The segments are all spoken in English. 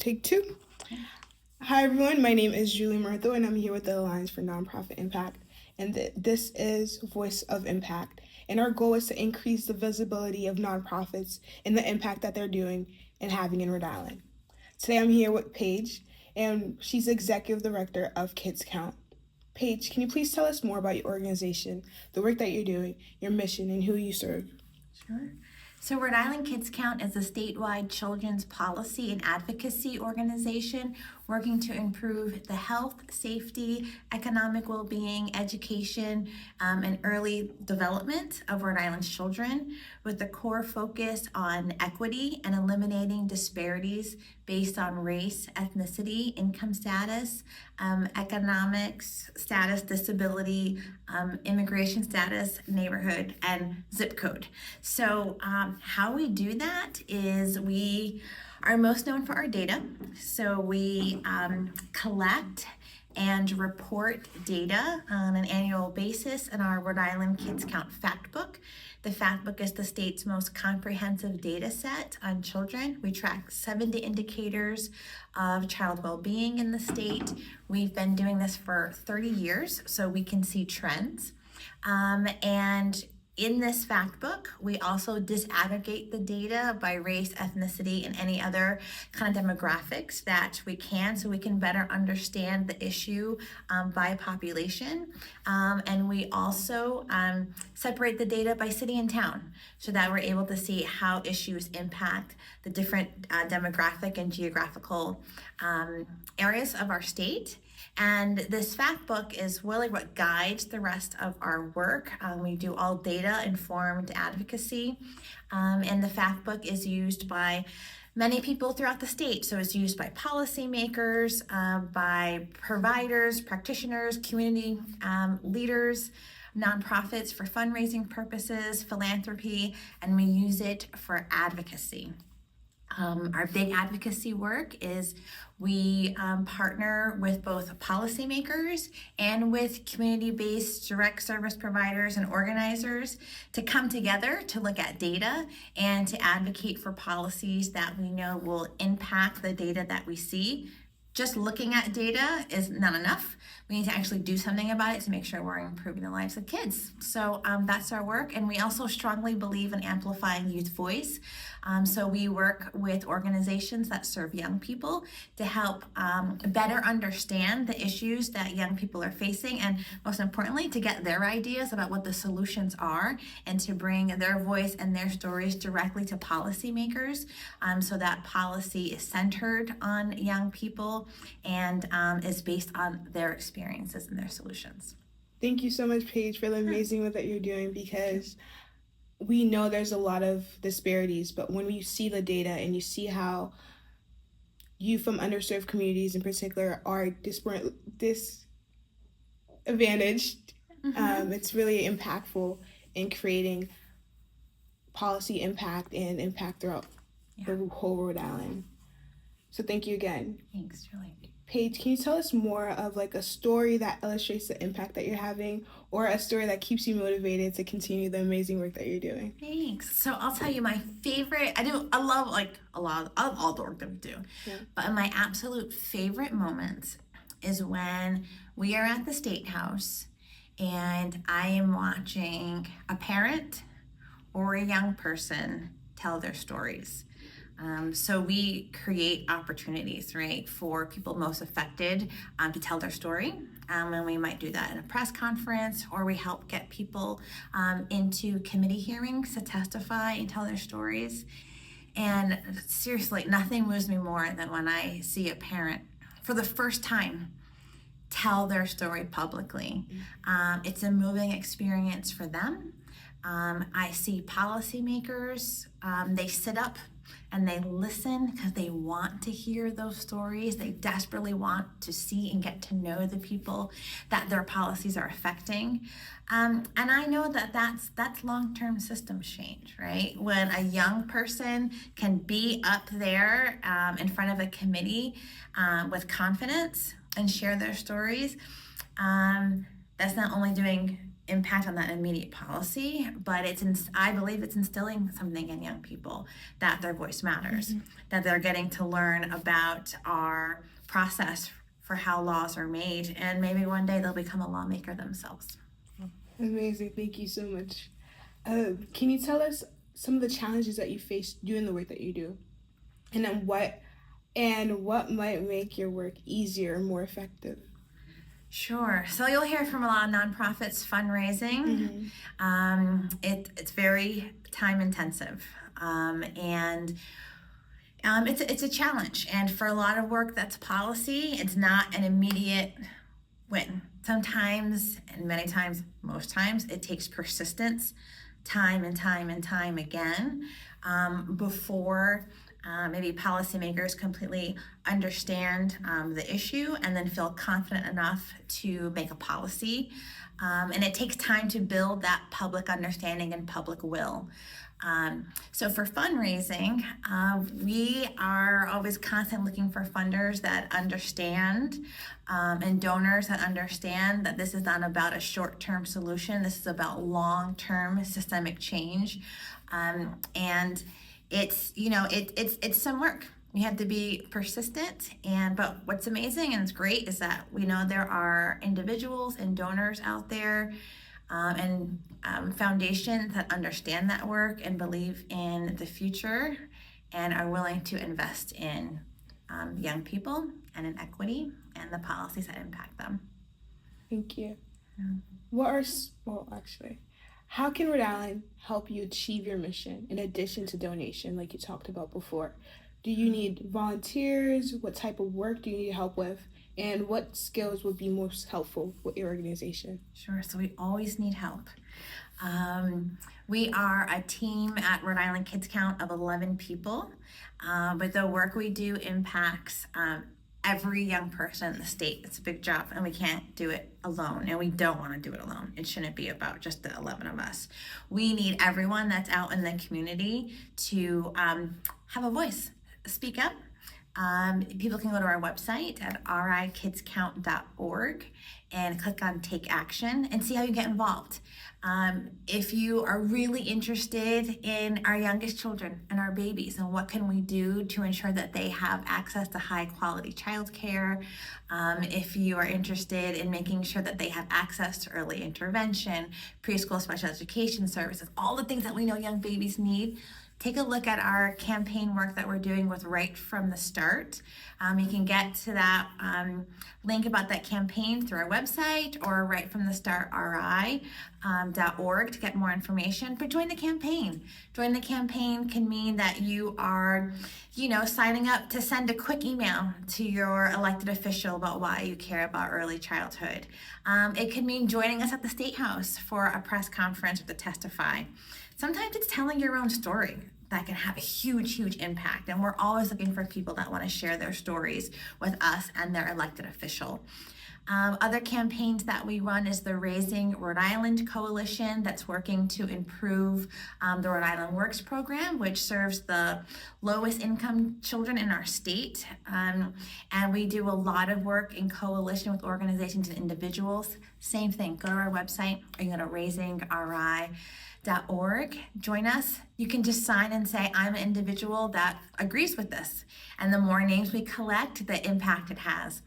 Take two. Hi, everyone. My name is Julie Murtho, and I'm here with the Alliance for Nonprofit Impact. And this is Voice of Impact. And our goal is to increase the visibility of nonprofits and the impact that they're doing and having in Rhode Island. Today, I'm here with Paige, and she's Executive Director of Kids Count. Paige, can you please tell us more about your organization, the work that you're doing, your mission, and who you serve? Sure. So Rhode Island Kids Count is a statewide children's policy and advocacy organization working to improve the health, safety, economic well-being, education, and early development of Rhode Island's children, with the core focus on equity and eliminating disparities based on race, ethnicity, income status, economics status, disability, immigration status, neighborhood, and zip code. So how we do that is we are most known for our data. So we collect and report data on an annual basis in our Rhode Island Kids Count Fact Book. The Fact Book is the state's most comprehensive data set on children. We track 70 indicators of child well-being in the state. We've been doing this for 30 years, so we can see trends. And in this fact book, we also disaggregate the data by race, ethnicity, and any other kind of demographics that we can, so we can better understand the issue by population. And we also separate the data by city and town, so that we're able to see how issues impact the different demographic and geographical areas of our state. And this fact book is really what guides the rest of our work. We do all data-informed advocacy, and the fact book is used by many people throughout the state. So it's used by policymakers, by providers, practitioners, community leaders, nonprofits for fundraising purposes, philanthropy, and we use it for advocacy. Our big advocacy work is we partner with both policymakers and with community-based direct service providers and organizers to come together to look at data and to advocate for policies that we know will impact the data that we see. Just looking at data is not enough. We need to actually do something about it to make sure we're improving the lives of kids. So that's our work, and we also strongly believe in amplifying youth voice. So we work with organizations that serve young people to help better understand the issues that young people are facing, and most importantly, to get their ideas about what the solutions are and to bring their voice and their stories directly to policymakers, so that policy is centered on young people and is based on their experiences and their solutions. Thank you so much, Paige, for the amazing work that you're doing, because we know there's a lot of disparities, but when you see the data and you see how youth from underserved communities in particular are disadvantaged, it's really impactful in creating policy impact and impact throughout the whole Rhode Island. So thank you again. Thanks, Julie. Paige, can you tell us more of like a story that illustrates the impact that you're having, or a story that keeps you motivated to continue the amazing work that you're doing? Thanks. So I'll tell you my favorite, I love like a lot of all the work that we do, but my absolute favorite moments is when we are at the State House and I am watching a parent or a young person tell their stories. So we create opportunities, right, for people most affected to tell their story. And we might do that in a press conference, or we help get people into committee hearings to testify and tell their stories. And seriously, nothing moves me more than when I see a parent for the first time tell their story publicly. It's a moving experience for them. I see policymakers, they sit up and they listen because they want to hear those stories. They desperately want to see and get to know the people that their policies are affecting. And I know that that's long-term systems change, right? When a young person can be up there in front of a committee with confidence and share their stories, that's not only doing impact on that immediate policy, but I believe it's instilling something in young people that their voice matters, that they're getting to learn about our process for how laws are made, and maybe one day they'll become a lawmaker themselves. Amazing. Thank you so much. Can you tell us some of the challenges that you face doing the work that you do, and then what might make your work easier or more effective? Sure. So you'll hear from a lot of nonprofits fundraising. It's very time intensive, and it's a challenge. And for a lot of work that's policy, it's not an immediate win. Sometimes, and many times, most times, it takes persistence, time and time and time again, before maybe policymakers completely understand the issue and then feel confident enough to make a policy. And it takes time to build that public understanding and public will. So for fundraising, we are always constantly looking for funders that understand and donors that understand that this is not about a short-term solution. This is about long-term systemic change. And it's some work. We have to be persistent, but what's amazing and it's great is that we know there are individuals and donors out there and foundations that understand that work and believe in the future and are willing to invest in young people and in equity and the policies that impact them. Thank you. How can Rhode Island help you achieve your mission in addition to donation, like you talked about before? Do you need volunteers? What type of work do you need help with? And what skills would be most helpful with your organization? Sure, so we always need help. We are a team at Rhode Island Kids Count of 11 people, but the work we do impacts every young person in the state. It's a big job and we can't do it alone, and we don't want to do it alone. It shouldn't be about just the 11 of us. We need everyone that's out in the community to have a voice, speak up. People can go to our website at rikidscount.org and click on Take Action and see how you get involved. If you are really interested in our youngest children and our babies and what can we do to ensure that they have access to high quality childcare, if you are interested in making sure that they have access to early intervention, preschool special education services, all the things that we know young babies need, take a look at our campaign work that we're doing with Right From the Start. You can get to that link about that campaign through our website or rightfromthestartri.org to get more information. But join the campaign. Join the campaign can mean that you are, signing up to send a quick email to your elected official about why you care about early childhood. It could mean joining us at the State House for a press conference or to testify. Sometimes it's telling your own story that can have a huge, huge impact. And we're always looking for people that want to share their stories with us and their elected official. Other campaigns that we run is the Raising Rhode Island Coalition that's working to improve the Rhode Island Works program, which serves the lowest income children in our state. And we do a lot of work in coalition with organizations and individuals. Same thing, go to our website or you go to raisingri.org. Join us. You can just sign and say, I'm an individual that agrees with this. And the more names we collect, the impact it has.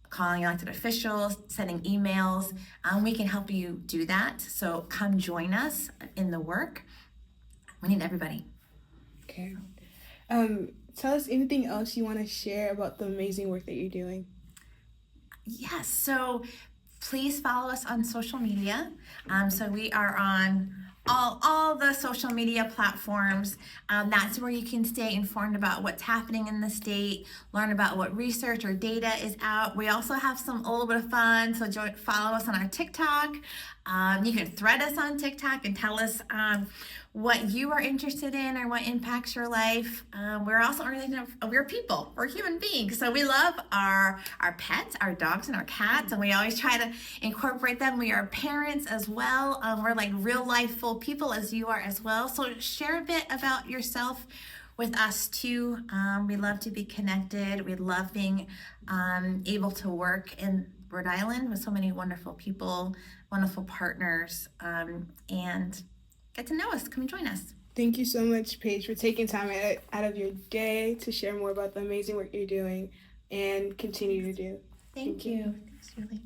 Calling elected officials, sending emails, we can help you do that. So come join us in the work. We need everybody. Okay. Tell us anything else you want to share about the amazing work that you're doing. Yes, so please follow us on social media. So we are on all the social media platforms. That's where you can stay informed about what's happening in the state, learn about what research or data is out. We also have a little bit of fun, so follow us on our TikTok. You can thread us on TikTok and tell us what you are interested in or what impacts your life. We're also we're people, we're human beings. So we love our pets, our dogs and our cats, and we always try to incorporate them. We are parents as well. We're like real life full people as you are as well. So share a bit about yourself with us too. We love to be connected. We love being able to work in Rhode Island with so many wonderful people, wonderful partners, and get to know us. Come and join us. Thank you so much, Paige, for taking time out of your day to share more about the amazing work you're doing and continue to do. Thank you. Thanks, Julie.